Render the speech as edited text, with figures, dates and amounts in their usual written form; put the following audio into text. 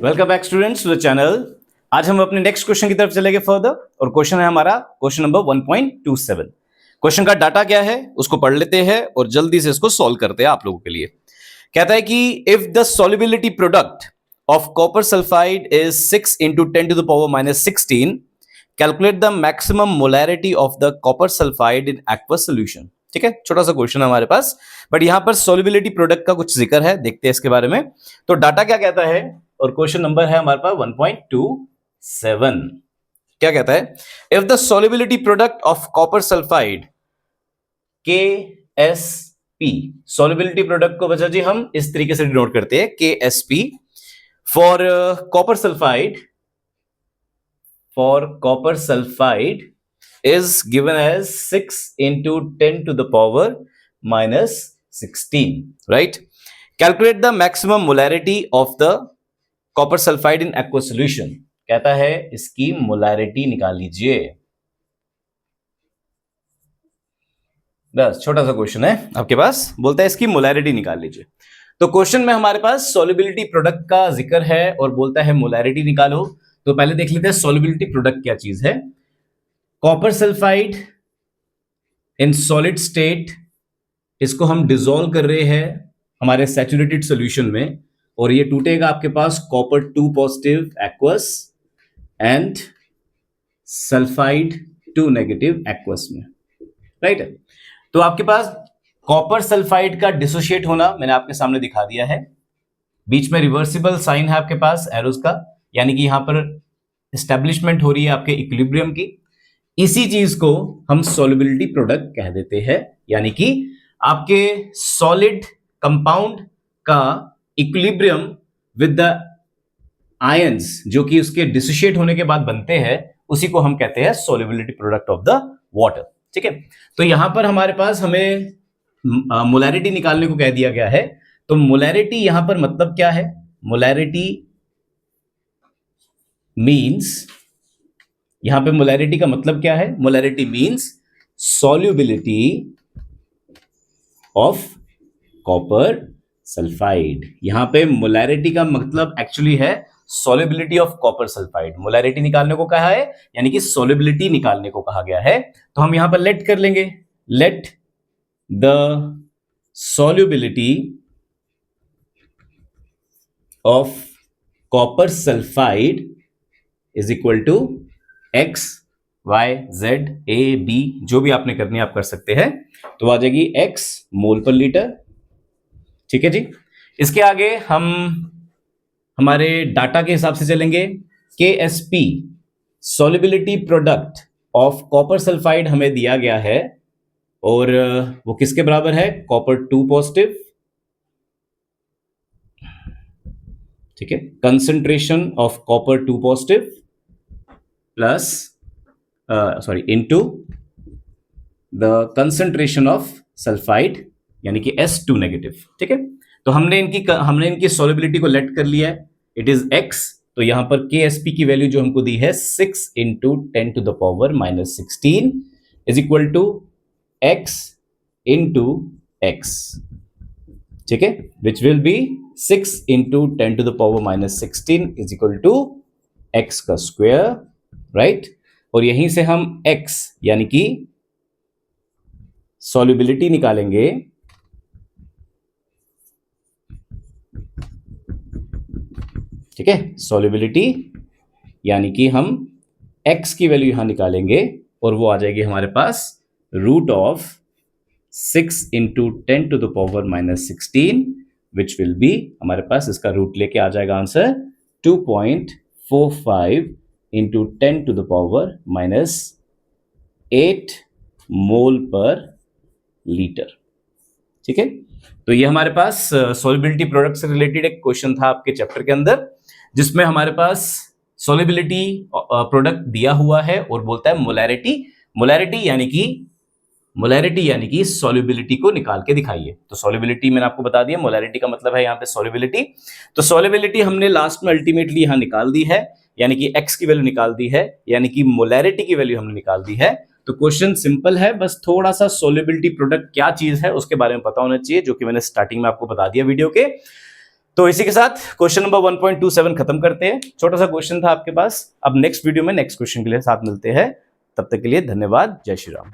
Welcome back students to the channel. आज हम अपने नेक्स्ट क्वेश्चन की तरफ चलेंगे फर्दर और क्वेश्चन है हमारा क्वेश्चन नंबर 1.27। क्वेश्चन का डाटा क्या है उसको पढ़ लेते हैं और जल्दी से इसको सॉल्व करते हैं आप लोगों के लिए। कहता है कि if the solubility product of copper sulphide is 6 into 10 to the power minus 16, calculate the maximum molarity of the copper sulphide in aqueous solution. ठीक है, छोटा सा क्वेश्चन है हमारे पास, बट यहां पर सॉल्युबिलिटी प्रोडक्ट का कुछ जिक्र है, देखते हैं इसके बारे में। तो डाटा क्या कहता है और क्वेश्चन नंबर है हमारे पास 1.27। क्या कहता है, if the solubility product of copper sulphide KSP, solubility product को बच्चा जी हम इस तरीके से डिनोट करते हैं KSP for copper sulphide is given as 6 into 10 to the power minus 16, right? Calculate the maximum molarity of the copper sulfide in aqueous solution. कहता है इसकी मोलैरिटी निकाल लीजिए। बस छोटा सा क्वेश्चन है आपके पास, बोलता है इसकी मोलैरिटी निकाल लीजिए। तो क्वेश्चन में हमारे पास सॉल्युबिलिटी प्रोडक्ट का जिक्र है और बोलता है मोलैरिटी निकालो। तो पहले देख लेते हैं सॉल्युबिलिटी प्रोडक्ट क्या चीज है। Copper sulphide in solid state, इसको हम डिसॉल्व कर रहे हैं हमारे सैचुरेटेड सॉल्यूशन में और ये टूटेगा आपके पास copper 2 positive aqueous and sulphide 2 negative aqueous में, राइट है। तो आपके पास कॉपर सल्फाइड का डिसोशिएट होना मैंने आपके सामने दिखा दिया है। बीच में रिवर्सिबल साइन है आपके पास एरोस का, यानी कि यहां पर एस्टेब्लिशमेंट हो रही है आपके इक्विलिब्रियम की। इसी चीज को हम सॉल्युबिलिटी प्रोडक्ट कह देते हैं, यानी कि आपके सॉलिड कंपाउंड का इक्विलिब्रियम विद द आयंस जो कि उसके डिसोशिएट होने के बाद बनते हैं, उसी को हम कहते हैं solubility product of the water. ठीक है, तो यहां पर हमारे पास हमें मोलैरिटी निकालने को कह दिया गया है। तो मोलैरिटी यहां पर मतलब क्या है? मोलैरिटी मीन्स, यहां पे मोलैरिटी का मतलब क्या है? Molarity means solubility of copper sulphide. यहां पे मोलैरिटी का मतलब एक्चुअली है solubility of copper sulphide. Molarity निकालने को कहा है, यानी कि सॉल्युबिलिटी निकालने को कहा गया है। तो हम यहां पर लेट कर लेंगे, let the solubility of copper sulphide is equal to X, Y, Z, A, B, जो भी आपने करनी है आप कर सकते हैं। तो आ जाएगी X मोल पर लीटर। ठीक है जी, इसके आगे हम हमारे डाटा के हिसाब से चलेंगे। KSP solubility product of copper sulphide हमें दिया गया है और वो किसके बराबर है? कॉपर 2 पॉजिटिव, ठीक है, concentration of copper 2 positive plus into the concentration of sulfide यानी कि S2 नेगेटिव। ठीक है, तो हमने इनकी सॉल्युबिलिटी को लेट कर लिया है, इट इज X। तो यहां पर KSP की वैल्यू जो हमको दी है 6 into 10 to the power minus 16 is equal to X into X। ठीक है, which will be 6 into 10 to the power minus 16 is equal to X का स्क्वायर, राइट। और यहीं से हम X यानी कि सॉल्युबिलिटी निकालेंगे। ठीक है, सॉल्युबिलिटी यानी कि हम X की वैल्यू यहां निकालेंगे और वो आ जाएगी हमारे पास root of 6 into 10 to the power minus 16 which will be, हमारे पास इसका रूट लेके आ जाएगा answer 2.45 into 10 to the power minus 8 mole पर लीटर। ठीक है, तो ये हमारे पास सॉल्युबिलिटी प्रोडक्ट से रिलेटेड एक क्वेश्चन था आपके चैप्टर के अंदर, जिसमें हमारे पास सॉल्युबिलिटी प्रोडक्ट दिया हुआ है और बोलता है मोलैरिटी यानी कि सॉल्युबिलिटी को निकाल के दिखाइए। तो सॉल्युबिलिटी मैंने आपको बता दिया, मोलैरिटी का मतलब है यहाँ पे सॉल्युबिलिटी। तो सॉल्युबिलिटी हमने लास्ट में अल्टीमेटली यहाँ निकाल दी है, यानी कि X की वैल्यू निकाल दी है, यानी कि मोलैरिटी की वैल्यू हमने निकाल दी है। तो क्वेश्चन सिंपल है, बस थोड़ा सा सॉल्युबिलिटी प्रोडक्ट क्या चीज है उसके बारे में पता होना चाहिए, जो कि मैंने स्टार्टिंग में आपको बता दिया वीडियो के। तो इसी के साथ क्वेश्चन नंबर 1.27 खत्म करते हैं। छोटा सा क्वेश्चन था आपके पास। अब नेक्स्ट वीडियो में नेक्स्ट क्वेश्चन के लिए साथ मिलते हैं। तब तक के लिए धन्यवाद। जय श्री राम।